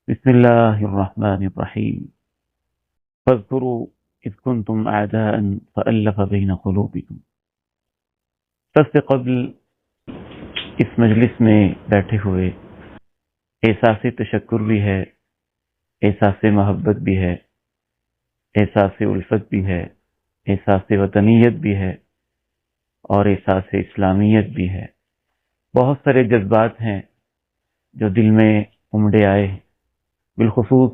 بسم الله الرحمن الرحيم. فاذكروا إذ كنتم أعداء فألف بين قلوبكم. سب سے قبل اس مجلس میں بیٹھے ہوئے احساس تشکر بھی ہے، احساس محبت بھی ہے، احساس الفت بھی ہے، احساس وطنیت بھی ہے اور احساس اسلامیت بھی ہے۔ بہت سارے جذبات ہیں جو دل میں امڑے آئے ہیں۔ بالخصوص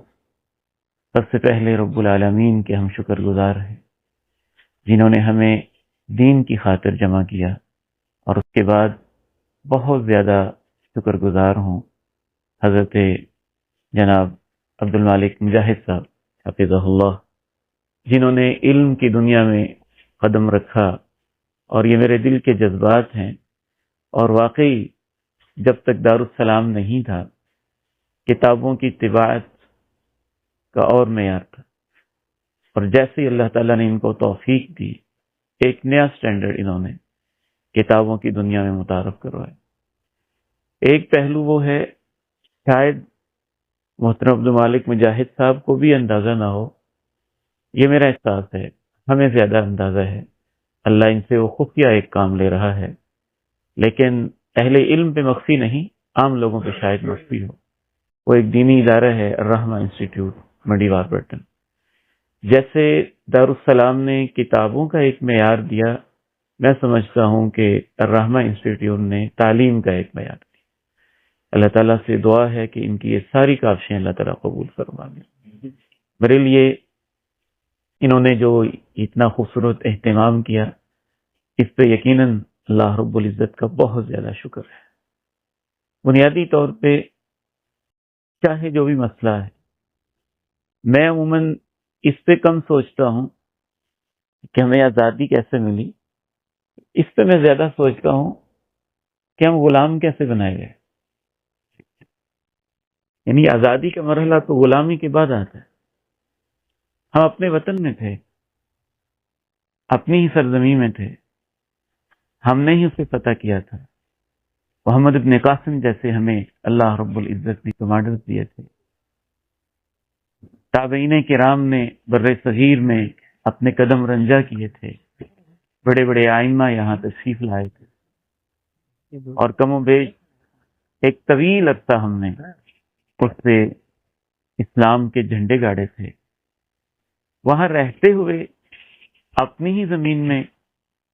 سب سے پہلے رب العالمین کے ہم شکر گزار ہیں جنہوں نے ہمیں دین کی خاطر جمع کیا، اور اس کے بعد بہت زیادہ شکر گزار ہوں حضرت جناب عبد المالک مجاہد صاحب حفظہ اللہ، جنہوں نے علم کی دنیا میں قدم رکھا، اور یہ میرے دل کے جذبات ہیں۔ اور واقعی جب تک دارالسلام نہیں تھا، کتابوں کی طباعت کا اور معیار تھا، اور جیسے ہی اللہ تعالیٰ نے ان کو توفیق دی، ایک نیا سٹینڈرڈ انہوں نے کتابوں کی دنیا میں متعارف کروایا۔ ایک پہلو وہ ہے، شاید محترم عبد المالک مجاہد صاحب کو بھی اندازہ نہ ہو، یہ میرا احساس ہے، ہمیں زیادہ اندازہ ہے، اللہ ان سے وہ خفیہ ایک کام لے رہا ہے، لیکن اہل علم پہ مخفی نہیں، عام لوگوں پہ شاید مخفی ہو۔ وہ ایک دینی ادارہ ہے، الرحمہ انسٹیٹیوٹ، منڈی واربرٹن۔ جیسے دارالسلام نے کتابوں کا ایک معیار دیا، میں سمجھتا ہوں کہ الرحمہ انسٹیٹیوٹ نے تعلیم کا ایک معیار دیا۔ اللہ تعالیٰ سے دعا ہے کہ ان کی یہ ساری کاوشیں اللہ تعالیٰ قبول فرما لیں۔ میرے لیے انہوں نے جو اتنا خوبصورت اہتمام کیا، اس پہ یقیناً اللہ رب العزت کا بہت زیادہ شکر ہے۔ بنیادی طور پہ چاہے جو بھی مسئلہ ہے، میں عموماً اس پہ کم سوچتا ہوں کہ ہمیں آزادی کیسے ملی، اس پہ میں زیادہ سوچتا ہوں کہ ہم غلام کیسے بنائے گئے۔ یعنی آزادی کا مرحلہ تو غلامی کے بعد آتا ہے۔ ہم اپنے وطن میں تھے، اپنی ہی سرزمین میں تھے، ہم نے ہی اسے فتح کیا تھا۔ محمد ابن قاسم جیسے ہمیں اللہ رب العزت نے کمانڈرز دیے تھے۔ تابعین کرام نے بر صغیر میں اپنے قدم رنجا کیے تھے، بڑے بڑے آئمہ یہاں تشریف لائے تھے، اور کم و بیش ایک طویل عرصہ ہم نے اس سے اسلام کے جھنڈے گاڑے تھے۔ وہاں رہتے ہوئے اپنی ہی زمین میں،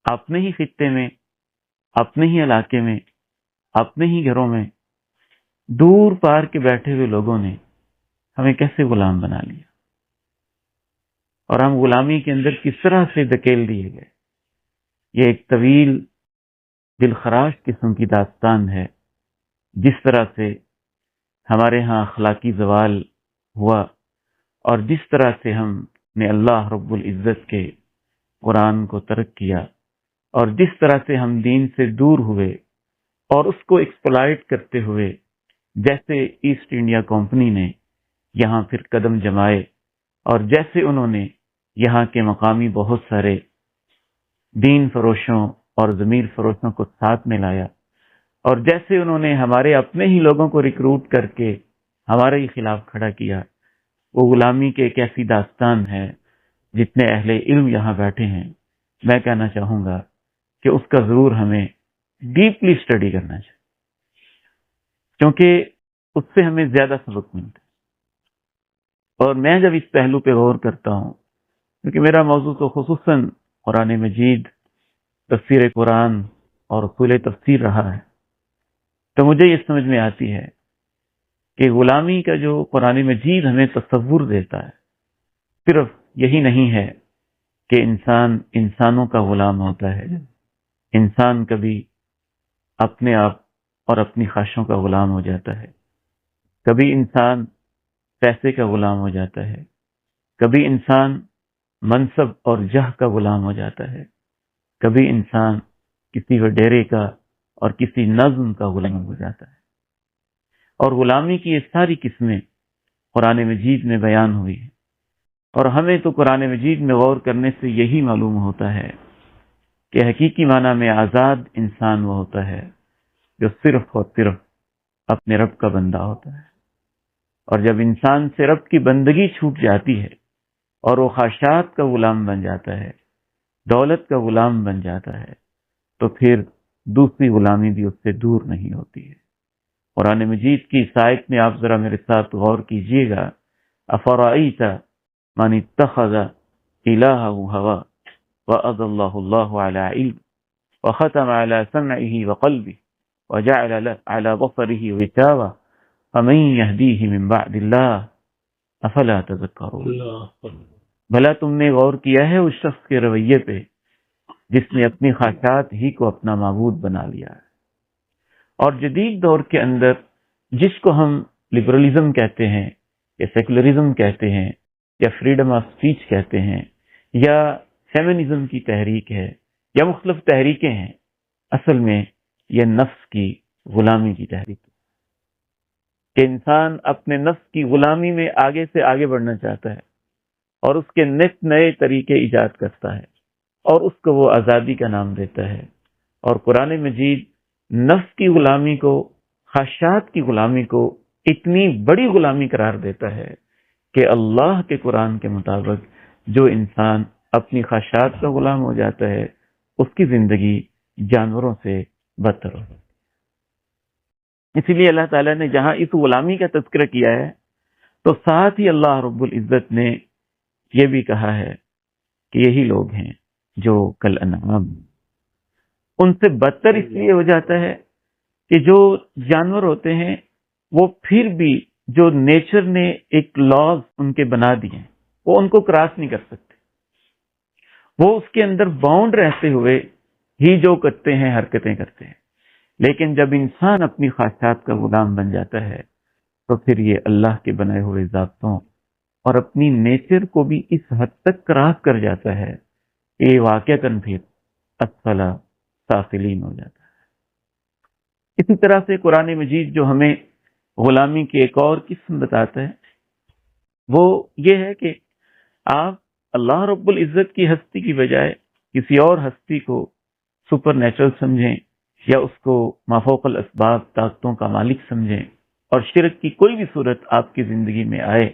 اپنے ہی خطے میں، اپنے ہی علاقے میں، اپنے ہی گھروں میں دور پار کے بیٹھے ہوئے لوگوں نے ہمیں کیسے غلام بنا لیا، اور ہم غلامی کے اندر کس طرح سے دھکیل دیے گئے۔ یہ ایک طویل دلخراش قسم کی داستان ہے، جس طرح سے ہمارے ہاں اخلاقی زوال ہوا، اور جس طرح سے ہم نے اللہ رب العزت کے قرآن کو ترک کیا، اور جس طرح سے ہم دین سے دور ہوئے اور اس کو ایکسپلائٹ کرتے ہوئے، جیسے ایسٹ انڈیا کمپنی نے یہاں پھر قدم جمائے، اور جیسے انہوں نے یہاں کے مقامی بہت سارے دین فروشوں اور ضمیر فروشوں کو ساتھ میں لایا، اور جیسے انہوں نے ہمارے اپنے ہی لوگوں کو ریکروٹ کر کے ہمارے ہی خلاف کھڑا کیا، وہ غلامی کے ایک ایسی داستان ہے۔ جتنے اہل علم یہاں بیٹھے ہیں، میں کہنا چاہوں گا کہ اس کا ضرور ہمیں ڈیپلی اسٹڈی کرنا چاہیے، کیونکہ اس سے ہمیں زیادہ سبق ملتا ہے۔ اور میں جب اس پہلو پہ غور کرتا ہوں، کیونکہ میرا موضوع تو خصوصاً قرآن مجید، تفسیر قرآن اور اصول تفسیر رہا ہے، تو مجھے یہ سمجھ میں آتی ہے کہ غلامی کا جو قرآن مجید ہمیں تصور دیتا ہے، صرف یہی نہیں ہے کہ انسان انسانوں کا غلام ہوتا ہے۔ انسان کبھی اپنے آپ اور اپنی خواہشوں کا غلام ہو جاتا ہے، کبھی انسان پیسے کا غلام ہو جاتا ہے، کبھی انسان منصب اور جہ کا غلام ہو جاتا ہے، کبھی انسان کسی وڈیرے کا اور کسی نظم کا غلام ہو جاتا ہے۔ اور غلامی کی یہ ساری قسمیں قرآن مجید میں بیان ہوئی ہیں، اور ہمیں تو قرآن مجید میں غور کرنے سے یہی معلوم ہوتا ہے کہ حقیقی معنی میں آزاد انسان وہ ہوتا ہے جو صرف اور صرف اپنے رب کا بندہ ہوتا ہے۔ اور جب انسان سے رب کی بندگی چھوٹ جاتی ہے اور وہ خواہشات کا غلام بن جاتا ہے، دولت کا غلام بن جاتا ہے، تو پھر دوسری غلامی بھی اس سے دور نہیں ہوتی ہے۔ قرآن مجید کی اس آیت میں آپ ذرا میرے ساتھ غور کیجئے گا، افرأیت من اتخذ الہہ ہوا وأضلہ اللہ علی علم وختم علی سمعہ وقلبہ وجعل علی بصرہ غشاوہ فمن یہدیہ من بعد اللہ افلا تذکرون۔ بھلا تم نے غور کیا ہے اس شخص کے رویے پہ جس نے اپنی خواہشات ہی کو اپنا معبود بنا لیا ہے؟ اور جدید دور کے اندر جس کو ہم لبرلزم کہتے ہیں یا سیکولرزم کہتے ہیں یا فریڈم آف سپیچ کہتے ہیں یا فیمنزم کی تحریک ہے یا مختلف تحریکیں ہیں، اصل میں یہ نفس کی غلامی کی تحریک ہے کہ انسان اپنے نفس کی غلامی میں آگے سے آگے بڑھنا چاہتا ہے اور اس کے نت نئے طریقے ایجاد کرتا ہے اور اس کو وہ آزادی کا نام دیتا ہے۔ اور قرآن مجید نفس کی غلامی کو، خواہشات کی غلامی کو اتنی بڑی غلامی قرار دیتا ہے کہ اللہ کے قرآن کے مطابق جو انسان اپنی خواہشات کا غلام ہو جاتا ہے اس کی زندگی جانوروں سے بدتر ہو جاتی ہے۔ اسی لیے اللہ تعالیٰ نے جہاں اس غلامی کا تذکرہ کیا ہے تو ساتھ ہی اللہ رب العزت نے یہ بھی کہا ہے کہ یہی لوگ ہیں جو کل انعام، ان سے بدتر اس لیے ہو جاتا ہے کہ جو جانور ہوتے ہیں وہ پھر بھی جو نیچر نے ایک لاز ان کے بنا دیے ہیں وہ ان کو کراس نہیں کر سکتے، وہ اس کے اندر باؤنڈ رہتے ہوئے ہی جو کرتے ہیں حرکتیں کرتے ہیں۔ لیکن جب انسان اپنی خواہشات کا غلام بن جاتا ہے تو پھر یہ اللہ کے بنائے ہوئے ضابطوں اور اپنی نیچر کو بھی اس حد تک کراس کر جاتا ہے کہ یہ واقعتاً پھر اسفل سافلین ہو جاتا ہے۔ اسی طرح سے قرآن مجید جو ہمیں غلامی کی ایک اور قسم بتاتا ہے وہ یہ ہے کہ آپ اللہ رب العزت کی ہستی کی بجائے کسی اور ہستی کو سپر نیچرل سمجھیں یا اس کو مافوق الاسباب طاقتوں کا مالک سمجھیں اور شرک کی کوئی بھی صورت آپ کی زندگی میں آئے،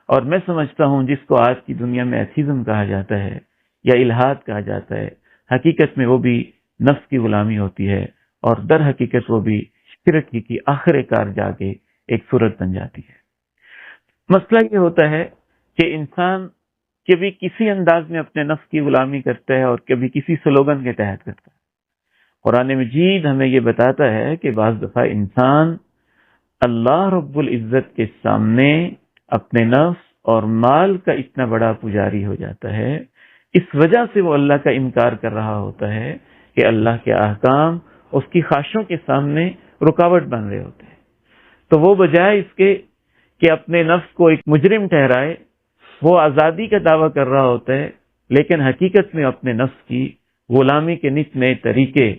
اور میں سمجھتا ہوں جس کو آج کی دنیا میں ایتھیزم کہا جاتا ہے یا الہاد کہا جاتا ہے، حقیقت میں وہ بھی نفس کی غلامی ہوتی ہے اور در حقیقت وہ بھی شرک کی آخر کار جا کے ایک صورت بن جاتی ہے۔ مسئلہ یہ ہوتا ہے کہ انسان کبھی کسی انداز میں اپنے نفس کی غلامی کرتا ہے اور کبھی کسی سلوگن کے تحت کرتا ہے۔ قرآن مجید ہمیں یہ بتاتا ہے کہ بعض دفعہ انسان اللہ رب العزت کے سامنے اپنے نفس اور مال کا اتنا بڑا پجاری ہو جاتا ہے، اس وجہ سے وہ اللہ کا انکار کر رہا ہوتا ہے کہ اللہ کے احکام اس کی خواہشوں کے سامنے رکاوٹ بن رہے ہوتے ہیں، تو وہ بجائے اس کے کہ اپنے نفس کو ایک مجرم ٹھہرائے وہ آزادی کا دعویٰ کر رہا ہوتا ہے، لیکن حقیقت میں اپنے نفس کی غلامی کے نت نئے طریقے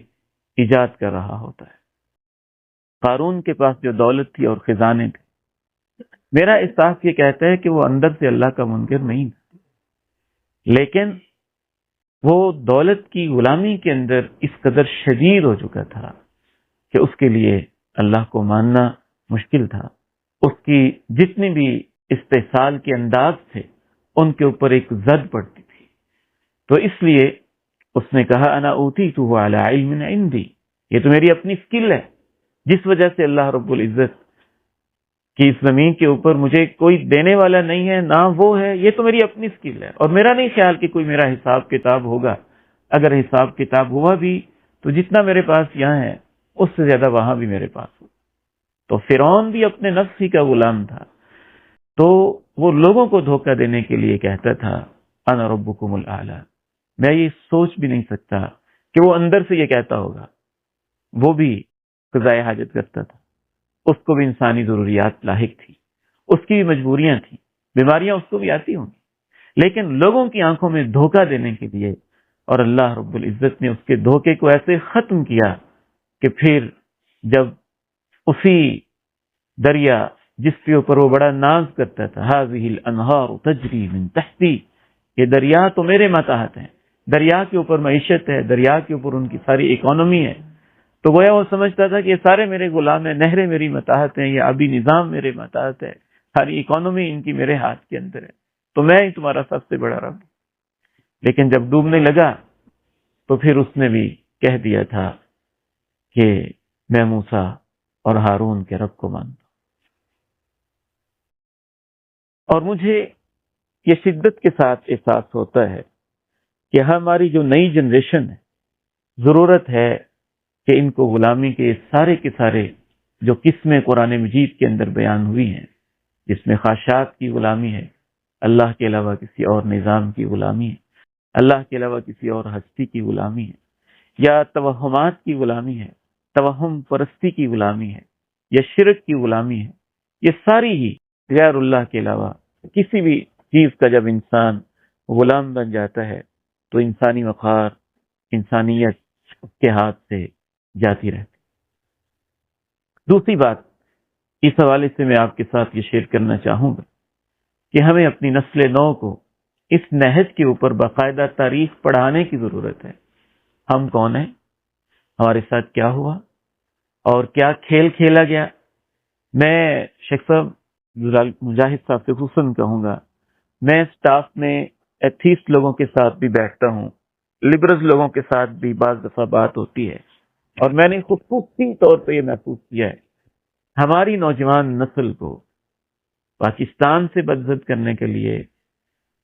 ایجاد کر رہا ہوتا ہے۔ قارون کے پاس جو دولت تھی اور خزانے تھے، میرا احساس یہ کہتا ہے کہ وہ اندر سے اللہ کا منکر نہیں تھا، لیکن وہ دولت کی غلامی کے اندر اس قدر شدید ہو چکا تھا کہ اس کے لیے اللہ کو ماننا مشکل تھا۔ اس کی جتنی بھی استحصال کے انداز تھے ان کے اوپر ایک زد پڑتی تھی، تو اس لیے اس نے کہا انا اوتیتہ علی علم عندی، یہ تو میری اپنی سکل ہے جس وجہ سے اللہ رب العزت کی اس زمین کے اوپر مجھے کوئی دینے والا نہیں ہے، نہ وہ ہے، یہ تو میری اپنی سکل ہے اور میرا نہیں خیال کہ کوئی میرا حساب کتاب ہوگا، اگر حساب کتاب ہوا بھی تو جتنا میرے پاس یہاں ہے اس سے زیادہ وہاں بھی میرے پاس ہو۔ تو فرعون بھی اپنے نفس ہی کا غلام تھا، تو وہ لوگوں کو دھوکہ دینے کے لیے کہتا تھا انا ربکم الاعلی۔ میں یہ سوچ بھی نہیں سکتا کہ وہ اندر سے یہ کہتا ہوگا۔ وہ بھی قضاء حاجت کرتا تھا، اس کو بھی انسانی ضروریات لاحق تھی، اس کی بھی مجبوریاں تھیں، بیماریاں اس کو بھی آتی ہوں گی، لیکن لوگوں کی آنکھوں میں دھوکہ دینے کے لیے، اور اللہ رب العزت نے اس کے دھوکے کو ایسے ختم کیا کہ پھر جب اسی دریا جس کے اوپر وہ بڑا ناز کرتا تھا هذه الانہار تجری من تحتی، یہ دریا تو میرے ماتحت ہیں، دریا کے اوپر معیشت ہے، دریا کے اوپر ان کی ساری اکانومی ہے، تو گویا وہ سمجھتا تھا کہ یہ سارے میرے غلام ہیں، نہریں میری ماتحت ہیں، یہ آبی نظام میرے ماتحت ہے، ساری اکانومی ان کی میرے ہاتھ کے اندر ہے، تو میں ہی تمہارا سب سے بڑا رب ہوں۔ لیکن جب ڈوبنے لگا تو پھر اس نے بھی کہہ دیا تھا کہ میں موسیٰ اور ہارون کے رب کو مانتا ہوں۔ اور مجھے یہ شدت کے ساتھ احساس ہوتا ہے کہ ہماری جو نئی جنریشن ہے، ضرورت ہے کہ ان کو غلامی کے سارے کے سارے جو قسمیں قرآن مجید کے اندر بیان ہوئی ہیں، جس میں خواہشات کی غلامی ہے، اللہ کے علاوہ کسی اور نظام کی غلامی ہے، اللہ کے علاوہ کسی اور ہستی کی غلامی ہے، یا توہمات کی غلامی ہے، توہم پرستی کی غلامی ہے، یا شرک کی غلامی ہے، یہ ساری ہی غیر اللہ کے علاوہ کسی بھی چیز کا جب انسان غلام بن جاتا ہے تو انسانی وقار، انسانیت اس کے ہاتھ سے جاتی رہتی۔ دوسری بات اس حوالے سے میں آپ کے ساتھ یہ شیئر کرنا چاہوں گا کہ ہمیں اپنی نسل نو کو اس نہج کے اوپر باقاعدہ تاریخ پڑھانے کی ضرورت ہے۔ ہم کون ہیں، ہمارے ساتھ کیا ہوا اور کیا کھیل کھیلا گیا۔ میں شیخ صاحب مجاہد صاحب سے خصوصاً کہوں گا، میں سٹاف میں ایتھیسٹ لوگوں کے ساتھ بھی بیٹھتا ہوں، لبرل لوگوں کے ساتھ بھی بعض دفعہ بات ہوتی ہے، اور میں نے خصوصی طور پہ یہ محسوس کیا ہے ہماری نوجوان نسل کو پاکستان سے بدزد کرنے کے لیے،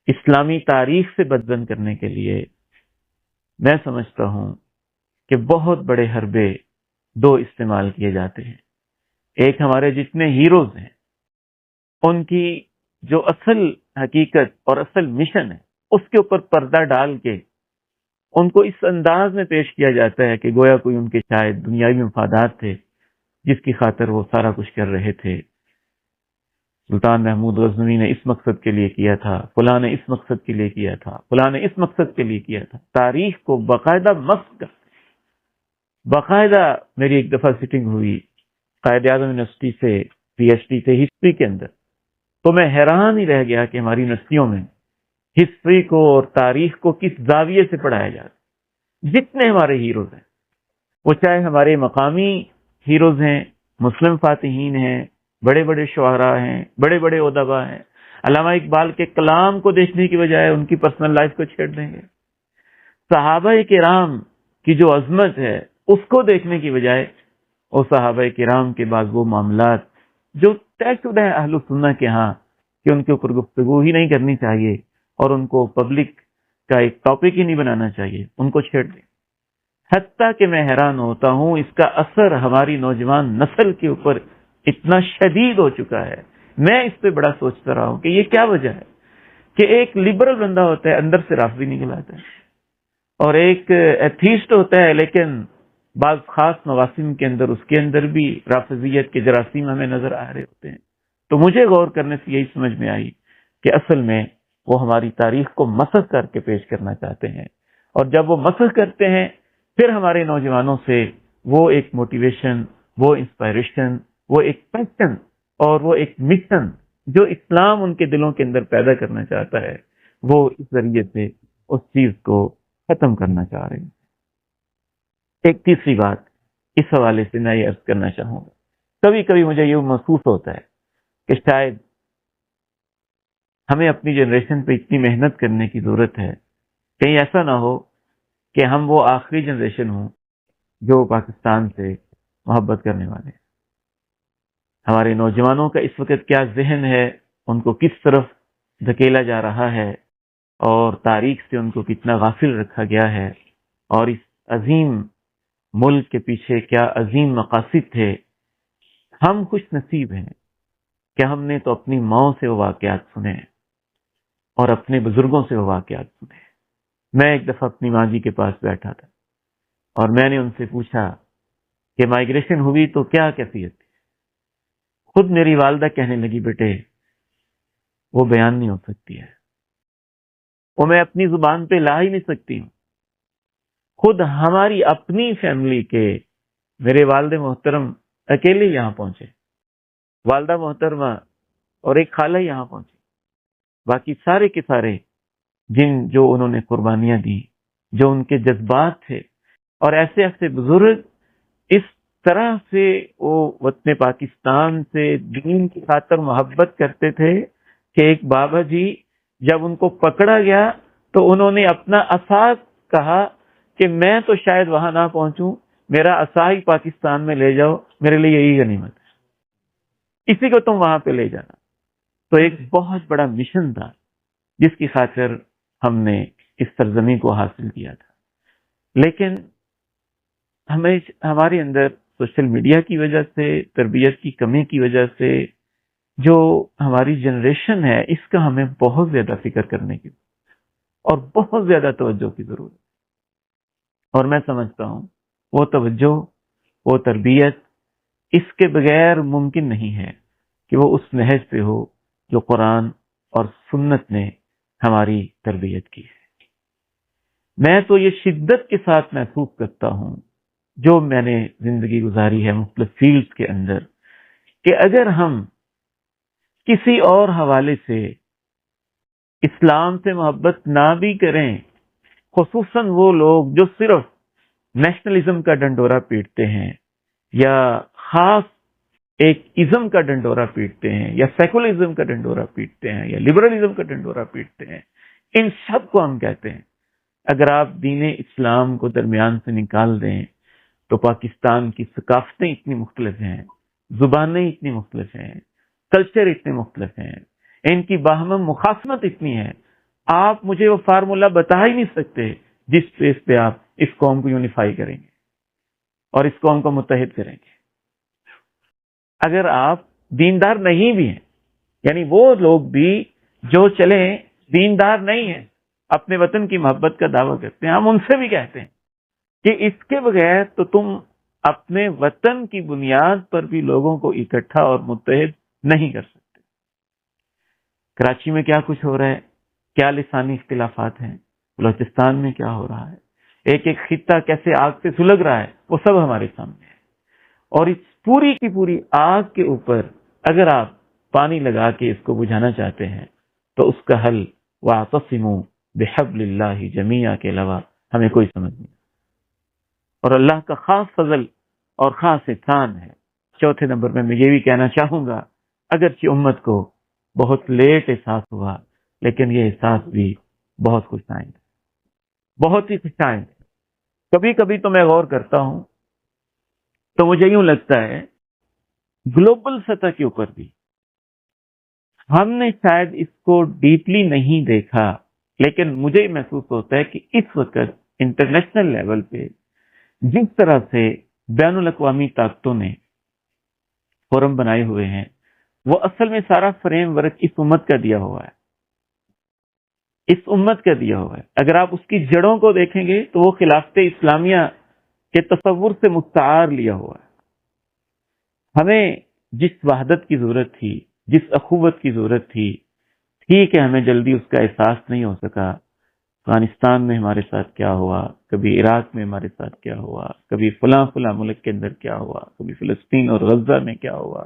اسلامی تاریخ سے بدزد کرنے کے لیے، میں سمجھتا ہوں کہ بہت بڑے حربے دو استعمال کیے جاتے ہیں۔ ایک ہمارے جتنے ہیروز ہیں ان کی جو اصل حقیقت اور اصل مشن ہے اس کے اوپر پردہ ڈال کے ان کو اس انداز میں پیش کیا جاتا ہے کہ گویا کوئی ان کے شاید دنیاوی مفادات تھے جس کی خاطر وہ سارا کچھ کر رہے تھے۔ سلطان محمود غزنوی نے اس مقصد کے لیے کیا تھا، فلاں نے اس مقصد کے لیے کیا تھا، فلاں نے اس مقصد کے لیے کیا تھا۔ تاریخ کو باقاعدہ مسخ کر، باقاعدہ میری ایک دفعہ سٹنگ ہوئی قائد اعظم یونیورسٹی سے پی ایچ ڈی سے ہسٹری کے اندر، تو میں حیران ہی رہ گیا کہ ہماری یونیورسٹیوں میں ہسٹری کو اور تاریخ کو کس زاویے سے پڑھایا جاتا ہے۔ جتنے ہمارے ہیروز ہیں، وہ چاہے ہمارے مقامی ہیروز ہیں، مسلم فاتحین ہیں، بڑے بڑے شعراء ہیں، بڑے بڑے ادبا ہیں، علامہ اقبال کے کلام کو دیکھنے کی بجائے ان کی پرسنل لائف کو چھیڑ دیں گے، صحابہ کرام کی جو عظمت ہے اس کو دیکھنے کی بجائے وہ صحابہ کرام کے بعد وہ معاملات جو طے شدہ ہے اہل سنہ کے ہاں کہ ان کے اوپر گفتگو ہی نہیں کرنی چاہیے اور ان کو پبلک کا ایک ٹاپک ہی نہیں بنانا چاہیے، ان کو چھیڑ دیں۔ حتیٰ کہ میں حیران ہوتا ہوں اس کا اثر ہماری نوجوان نسل کے اوپر اتنا شدید ہو چکا ہے۔ میں اس پہ بڑا سوچتا رہا ہوں کہ یہ کیا وجہ ہے کہ ایک لبرل بندہ ہوتا ہے اندر سے رافضی نکل آتا ہے، اور ایک ایتھیسٹ ہوتا ہے لیکن بعض خاص مواسم کے اندر اس کے اندر بھی رافضیت کے جراثیم ہمیں نظر آ رہے ہوتے ہیں۔ تو مجھے غور کرنے سے یہی سمجھ میں آئی کہ اصل میں وہ ہماری تاریخ کو مسخ کر کے پیش کرنا چاہتے ہیں، اور جب وہ مسخ کرتے ہیں پھر ہمارے نوجوانوں سے وہ ایک موٹیویشن، وہ انسپائریشن، وہ ایک پیشن اور وہ ایک مشن جو اسلام ان کے دلوں کے اندر پیدا کرنا چاہتا ہے، وہ اس ذریعے سے اس چیز کو ختم کرنا چاہ رہے ہیں۔ ایک تیسری بات اس حوالے سے میں یہ عرض کرنا چاہوں گا، کبھی کبھی مجھے یہ محسوس ہوتا ہے کہ شاید ہمیں اپنی جنریشن پہ اتنی محنت کرنے کی ضرورت ہے، کہیں ایسا نہ ہو کہ ہم وہ آخری جنریشن ہوں جو پاکستان سے محبت کرنے والے ہیں۔ ہمارے نوجوانوں کا اس وقت کیا ذہن ہے، ان کو کس طرف دھکیلا جا رہا ہے، اور تاریخ سے ان کو کتنا غافل رکھا گیا ہے، اور اس عظیم ملک کے پیچھے کیا عظیم مقاصد تھے۔ ہم خوش نصیب ہیں کہ ہم نے تو اپنی ماں سے وہ واقعات سنے ہیں اور اپنے بزرگوں سے وہ واقعات سنے ہیں۔ میں ایک دفعہ اپنی ماں جی کے پاس بیٹھا تھا اور میں نے ان سے پوچھا کہ مائگریشن ہوئی تو کیا کیفیت تھی؟ خود میری والدہ کہنے لگی، بیٹے وہ بیان نہیں ہو سکتی ہے، وہ میں اپنی زبان پہ لا ہی نہیں سکتی ہوں۔ خود ہماری اپنی فیملی کے میرے والد محترم اکیلے یہاں پہنچے، والدہ محترمہ اور ایک خالہ یہاں پہنچی، باقی سارے کے سارے جو انہوں نے قربانیاں دی، جو ان کے جذبات تھے، اور ایسے ایسے بزرگ اس طرح سے وہ وطن پاکستان سے دین کی خاطر محبت کرتے تھے کہ ایک بابا جی جب ان کو پکڑا گیا تو انہوں نے اپنا عصا کہا کہ میں تو شاید وہاں نہ پہنچوں، میرا عصا ہی پاکستان میں لے جاؤ، میرے لیے یہی غنیمت ہے، اسی کو تم وہاں پہ لے جانا۔ تو ایک بہت بڑا مشن تھا جس کی خاطر ہم نے اس سرزمین کو حاصل کیا تھا، لیکن ہمارے اندر سوشل میڈیا کی وجہ سے، تربیت کی کمی کی وجہ سے جو ہماری جنریشن ہے، اس کا ہمیں بہت زیادہ فکر کرنے کی اور بہت زیادہ توجہ کی ضرورت ہے۔ اور میں سمجھتا ہوں وہ توجہ، وہ تربیت اس کے بغیر ممکن نہیں ہے کہ وہ اس نہج پہ ہو جو قرآن اور سنت نے ہماری تربیت کی ہے۔ میں تو یہ شدت کے ساتھ محسوس کرتا ہوں جو میں نے زندگی گزاری ہے مختلف فیلڈز کے اندر، کہ اگر ہم کسی اور حوالے سے اسلام سے محبت نہ بھی کریں، خصوصاً وہ لوگ جو صرف نیشنلزم کا ڈنڈورا پیٹتے ہیں یا خاص ایک ازم کا ڈنڈورا پیٹتے ہیں یا سیکولرزم کا ڈنڈورا پیٹتے ہیں یا لبرلزم کا ڈنڈورا پیٹتے ہیں، ان سب کو ہم کہتے ہیں اگر آپ دین اسلام کو درمیان سے نکال دیں تو پاکستان کی ثقافتیں اتنی مختلف ہیں، زبانیں اتنی مختلف ہیں، کلچر اتنے مختلف ہیں، ان کی باہم مخاصمت اتنی ہے، آپ مجھے وہ فارمولا بتا ہی نہیں سکتے جس بیس پہ آپ اس قوم کو یونیفائی کریں گے اور اس قوم کو متحد کریں گے۔ اگر آپ دیندار نہیں بھی ہیں، یعنی وہ لوگ بھی جو چلیں دیندار نہیں ہیں، اپنے وطن کی محبت کا دعویٰ کرتے ہیں، ہم ان سے بھی کہتے ہیں کہ اس کے بغیر تو تم اپنے وطن کی بنیاد پر بھی لوگوں کو اکٹھا اور متحد نہیں کر سکتے۔ کراچی میں کیا کچھ ہو رہا ہے، کیا لسانی اختلافات ہیں، بلوچستان میں کیا ہو رہا ہے، ایک ایک خطہ کیسے آگ سے سلگ رہا ہے، وہ سب ہمارے سامنے ہے۔ اور اس پوری کی پوری آگ کے اوپر اگر آپ پانی لگا کے اس کو بجھانا چاہتے ہیں تو اس کا حل وَاعْتَصِمُوا بِحَبْلِ اللَّهِ جَمِيعًا کے علاوہ ہمیں کوئی سمجھ نہیں۔ اور اللہ کا خاص فضل اور خاص احسان ہے۔ چوتھے نمبر میں یہ بھی کہنا چاہوں گا، اگرچہ امت کو بہت لیٹ احساس ہوا لیکن یہ احساس بھی بہت خوش آئند ہے، بہت ہی خوش آئند ہے۔ کبھی کبھی تو میں غور کرتا ہوں تو مجھے یوں لگتا ہے گلوبل سطح کے اوپر بھی ہم نے شاید اس کو ڈیپلی نہیں دیکھا، لیکن مجھے محسوس ہوتا ہے کہ اس وقت انٹرنیشنل لیول پہ جس طرح سے بین الاقوامی طاقتوں نے فورم بنائے ہوئے ہیں، وہ اصل میں سارا فریم ورک اس امت کا دیا ہوا ہے، اس امت کا دیا ہوا ہے۔ اگر آپ اس کی جڑوں کو دیکھیں گے تو وہ خلافت اسلامیہ کے تصور سے مستعار لیا ہوا ہے۔ ہمیں جس وحدت کی ضرورت تھی، جس اخوت کی ضرورت تھی، ٹھیک ہے ہمیں جلدی اس کا احساس نہیں ہو سکا۔ افغانستان میں ہمارے ساتھ کیا ہوا، کبھی عراق میں ہمارے ساتھ کیا ہوا، کبھی فلاں ملک کے اندر کیا ہوا، کبھی فلسطین اور غزہ میں کیا ہوا،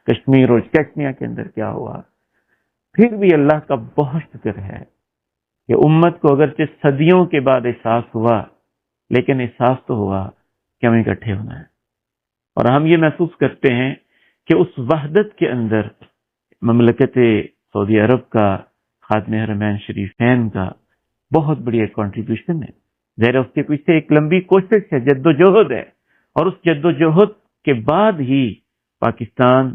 کشمیر اور چچنیا کے اندر کیا ہوا، پھر بھی اللہ کا بہت شکر ہے کہ امت کو اگرچہ صدیوں کے بعد احساس ہوا، لیکن احساس تو ہوا کہ ہمیں اکٹھے ہونا ہے۔ اور ہم یہ محسوس کرتے ہیں کہ اس وحدت کے اندر مملکت سعودی عرب کا، خادم حرمین شریفین کا بہت بڑی ایک کنٹریبیوشن ہے۔ ظاہر اس کے پیچھے ایک لمبی کوشش ہے، جد و جہد ہے، اور اس جد و جہد کے بعد ہی پاکستان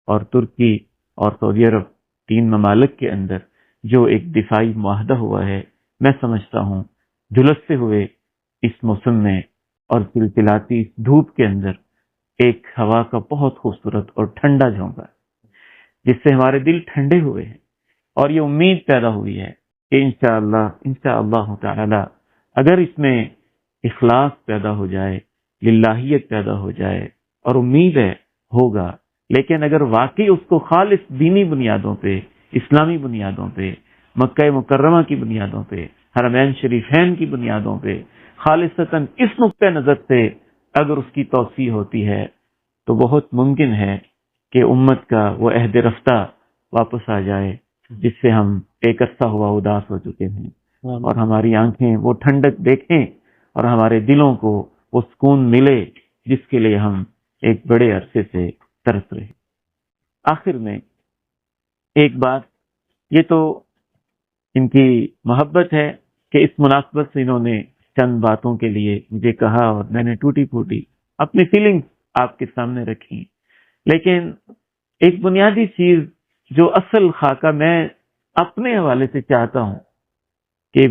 اور ترکی اور سعودی عرب، تین ممالک کے اندر جو ایک دفاعی معاہدہ ہوا ہے، میں سمجھتا ہوں جھلستے ہوئے اس موسم میں اور چلچلاتی اس دھوپ کے اندر ایک ہوا کا بہت خوبصورت اور ٹھنڈا جھونکا ہے، جس سے ہمارے دل ٹھنڈے ہوئے ہیں اور یہ امید پیدا ہوئی ہے کہ انشاءاللہ تعالی اگر اس میں اخلاص پیدا ہو جائے، للہیت پیدا ہو جائے، اور امید ہے ہوگا، لیکن اگر واقعی اس کو خالص دینی بنیادوں پہ، اسلامی بنیادوں پہ، مکہ مکرمہ کی بنیادوں پہ، حرمین شریفین کی بنیادوں پہ خالصتاً اس نقطہ نظر سے اگر اس کی توسیع ہوتی ہے تو بہت ممکن ہے کہ امت کا وہ عہد رفتہ واپس آ جائے جس سے ہم ایک عرصہ ہوا اداس ہو چکے ہیں، اور ہماری آنکھیں وہ ٹھنڈک دیکھیں اور ہمارے دلوں کو وہ سکون ملے جس کے لیے ہم ایک بڑے عرصے سے ترس رہے. آخر میں ایک بات، یہ تو ان کی محبت ہے کہ اس مناسبت سے انہوں نے چند باتوں کے لیے مجھے کہا اور میں نے ٹوٹی پھوٹی اپنی فیلنگز آپ کے سامنے رکھی. لیکن ایک بنیادی چیز جو اصل خاکہ میں اپنے حوالے سے چاہتا ہوں کہ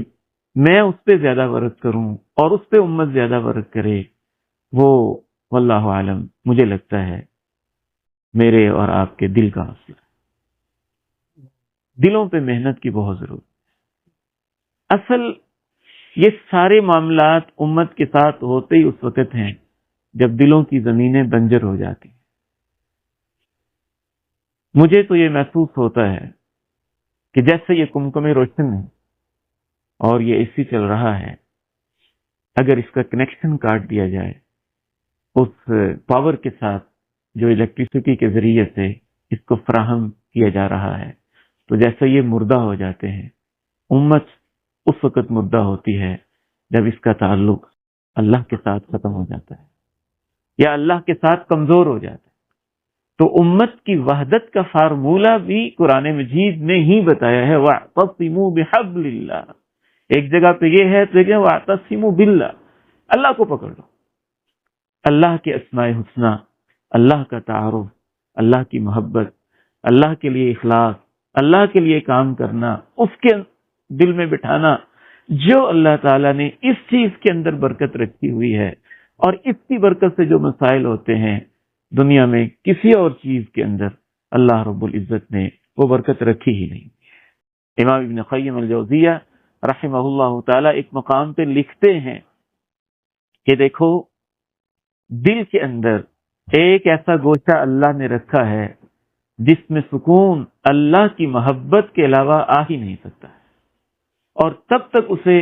میں اس پہ زیادہ ورک کروں اور اس پہ امت زیادہ ورک کرے، وہ واللہ عالم مجھے لگتا ہے میرے اور آپ کے دل کا حاصل ہے. دلوں پہ محنت کی بہت ضرورت. اصل یہ سارے معاملات امت کے ساتھ ہوتے ہی اس وقت ہیں جب دلوں کی زمینیں بنجر ہو جاتی ہیں. مجھے تو یہ محسوس ہوتا ہے کہ جیسے یہ کمکمے روشن ہے اور یہ اسی چل رہا ہے، اگر اس کا کنیکشن کاٹ دیا جائے اس پاور کے ساتھ جو الیکٹریسٹی کے ذریعے سے اس کو فراہم کیا جا رہا ہے، تو جیسے یہ مردہ ہو جاتے ہیں. امت اس وقت مردہ ہوتی ہے جب اس کا تعلق اللہ کے ساتھ ختم ہو جاتا ہے یا اللہ کے ساتھ کمزور ہو جاتا ہے. تو امت کی وحدت کا فارمولہ بھی قرآن مجید نے ہی بتایا ہے، وَاعْتَصِمُوا بِحَبْلِ اللَّهِ. ایک جگہ پہ یہ ہے تو ایک جگہ وَاعْتَصِمُوا بِاللَّهِ، اللہ کو پکڑ لو. اللہ کے اسماء حسنہ، اللہ کا تعارف، اللہ کی محبت، اللہ کے لیے اخلاص، اللہ کے لیے کام کرنا، اس کے دل میں بٹھانا. جو اللہ تعالیٰ نے اس چیز کے اندر برکت رکھی ہوئی ہے، اور اس کی برکت سے جو مسائل ہوتے ہیں دنیا میں کسی اور چیز کے اندر اللہ رب العزت نے وہ برکت رکھی ہی نہیں. امام ابن قیم الجوزیہ رحمہ اللہ تعالی ایک مقام پہ لکھتے ہیں کہ دیکھو، دل کے اندر ایک ایسا گوشہ اللہ نے رکھا ہے جس میں سکون اللہ کی محبت کے علاوہ آ ہی نہیں سکتا ہے، اور تب تک اسے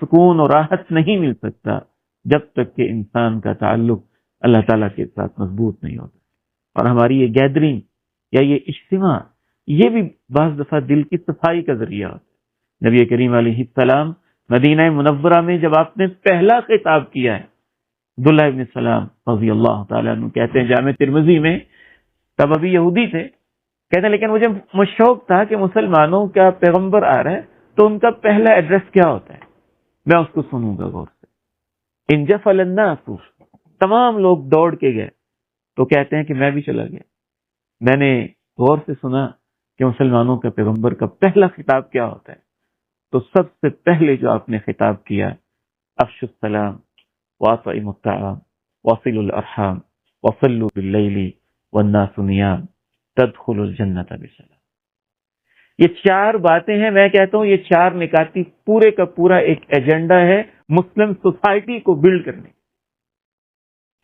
سکون اور راحت نہیں مل سکتا جب تک کہ انسان کا تعلق اللہ تعالیٰ کے ساتھ مضبوط نہیں ہوتا. اور ہماری یہ گیدرنگ یا یہ اجتماع، یہ بھی بعض دفعہ دل کی صفائی کا ذریعہ ہوتا ہے. نبی کریم علیہ السلام مدینہ منورہ میں جب آپ نے پہلا خطاب کیا ہے، عبداللہ ابن سلام رضی اللہ تعالیٰ عنہ کہتے ہیں جامع ترمذی میں، تب ابھی یہودی تھے، کہتے ہیں لیکن مجھے شوق تھا کہ مسلمانوں کا پیغمبر آ رہا ہے تو ان کا پہلا ایڈریس کیا ہوتا ہے، میں اس کو سنوں گا غور سے. انجفل الناس، تمام لوگ دوڑ کے گئے. تو کہتے ہیں کہ میں بھی چلا گیا، میں نے غور سے سنا کہ مسلمانوں کا پیغمبر کا پہلا خطاب کیا ہوتا ہے. تو سب سے پہلے جو آپ نے خطاب کیا، افشوا السلام واطعموا الطعام واصلوا الارحام وصلوا باللیل والناس نیام تدخلوا الجنۃ بسلام. یہ چار باتیں ہیں. میں کہتا ہوں یہ چار نکاتی پورے کا پورا ایک ایجنڈا ہے مسلم سوسائٹی کو بلڈ کرنے،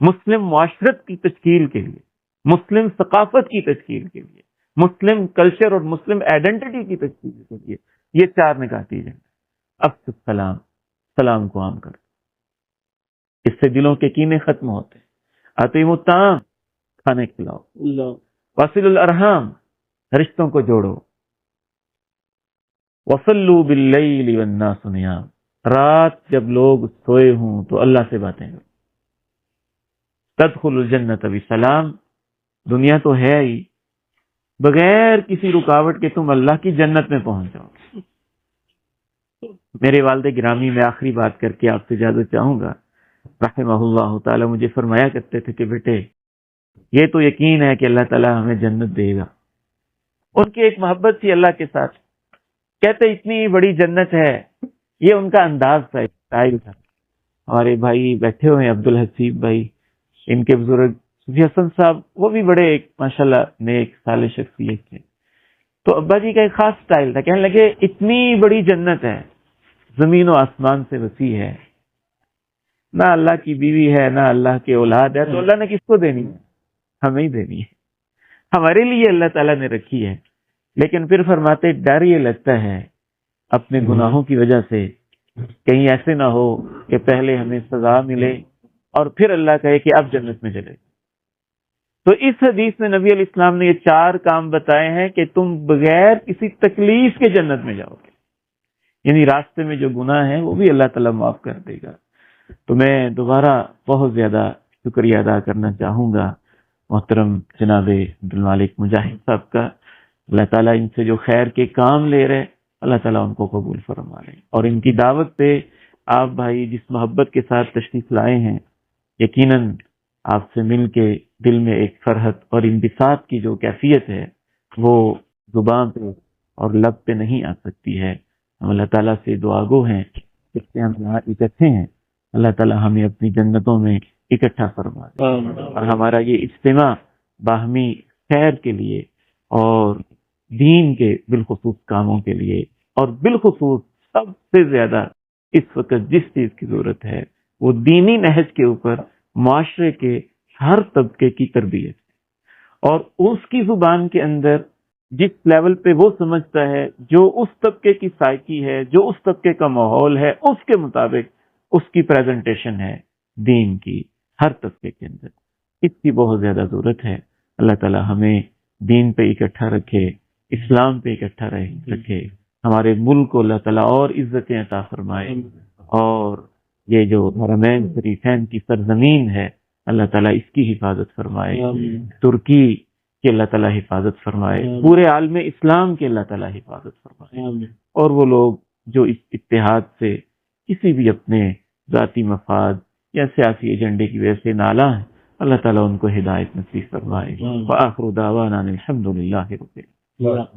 مسلم معاشرت کی تشکیل کے لیے، مسلم ثقافت کی تشکیل کے لیے، مسلم کلچر اور مسلم آئیڈینٹی کی تشکیل کے لیے. یہ چار نکاتی ایجنڈا. افشوا السلام، سلام کو عام کر، اس سے دلوں کے کینے ختم ہوتے ہیں. اطعموا الطعام، کھانے کھلاؤ. واصلوا الارحام، رشتوں کو جوڑو. وصلوا باللیل والناس نیام، رات جب لوگ سوئے ہوں تو اللہ سے باتیں کرو. تدخل الجنت بسلام، دنیا تو ہے ہی، بغیر کسی رکاوٹ کے تم اللہ کی جنت میں پہنچ جاؤ. میرے والد گرامی، میں آخری بات کر کے آپ سے اجازت چاہوں گا. رحمہ اللہ تعالی مجھے فرمایا کرتے تھے کہ بیٹے، یہ تو یقین ہے کہ اللہ تعالی ہمیں جنت دے گا. ان کی ایک محبت تھی اللہ کے ساتھ. کہتے اتنی بڑی جنت ہے، یہ ان کا انداز تھا، اسٹائل تھا. ہمارے بھائی بیٹھے ہوئے ہیں عبدالحسیب بھائی، ان کے بزرگ صوفی حسن صاحب، وہ بھی بڑے ایک ماشاءاللہ نیک صالح شخصیت تھے. تو ابا جی کا ایک خاص سٹائل تھا، کہنے لگے اتنی بڑی جنت ہے، زمین و آسمان سے وسیع ہے، نہ اللہ کی بیوی ہے نہ اللہ کی اولاد ہے، تو اللہ نے کس کو دینی ہے؟ ہمیں ہی دینی ہے. ہمارے لیے اللہ تعالیٰ نے رکھی ہے. لیکن پھر فرماتے ڈر یہ لگتا ہے اپنے گناہوں کی وجہ سے کہیں ایسے نہ ہو کہ پہلے ہمیں سزا ملے اور پھر اللہ کہے کہ اب جنت میں چلے. تو اس حدیث میں نبی علیہ السلام نے یہ چار کام بتائے ہیں کہ تم بغیر کسی تکلیف کے جنت میں جاؤ گے. یعنی راستے میں جو گناہ ہے وہ بھی اللہ تعالیٰ معاف کر دے گا. تو میں دوبارہ بہت زیادہ شکریہ ادا کرنا چاہوں گا محترم جناب عبدالمالک مجاہد صاحب کا، اللہ تعالیٰ ان سے جو خیر کے کام لے رہے اللہ تعالیٰ ان کو قبول فرما لے، اور ان کی دعوت پہ آپ بھائی جس محبت کے ساتھ تشریف لائے ہیں، یقیناً آپ سے مل کے دل میں ایک فرحت اور انبساط کی جو کیفیت ہے وہ زبان پہ اور لب پہ نہیں آ سکتی ہے۔ ہم اللہ تعالیٰ سے دعا گو ہیں، جس سے ہم یہاں اکٹھے ہیں، اللہ تعالیٰ ہمیں اپنی جنتوں میں اکٹھا فرما دے، اور ہمارا یہ اجتماع باہمی خیر کے لیے اور دین کے بالخصوص کاموں کے لیے، اور بالخصوص سب سے زیادہ اس وقت جس چیز کی ضرورت ہے وہ دینی نہج کے اوپر معاشرے کے ہر طبقے کی تربیت، اور اس کی زبان کے اندر جس لیول پہ وہ سمجھتا ہے جو اس طبقے کی سائیکی ہے، جو اس طبقے کا ماحول ہے، اس کے مطابق اس کی پریزنٹیشن ہے دین کی ہر طبقے کے اندر، اس کی بہت زیادہ ضرورت ہے۔ اللہ تعالی ہمیں دین پہ اکٹھا رکھے، اسلام پہ اکٹھا رکھے، ہمارے ملک کو اللہ تعالیٰ اور عزتیں عطا فرمائے، اور یہ جو حرمین شریفین کی سرزمین ہے اللہ تعالیٰ اس کی حفاظت فرمائے، ترکی کی اللہ تعالیٰ حفاظت فرمائے، پورے عالم اسلام کی اللہ تعالیٰ حفاظت فرمائے، اور وہ لوگ جو اس اتحاد سے کسی بھی اپنے ذاتی مفاد یا سیاسی ایجنڈے کی وجہ سے نالاں ہیں، اللہ تعالیٰ ان کو ہدایت نصیب فرمائے۔ وآخر دعوانا الحمد للہ رب العالمین۔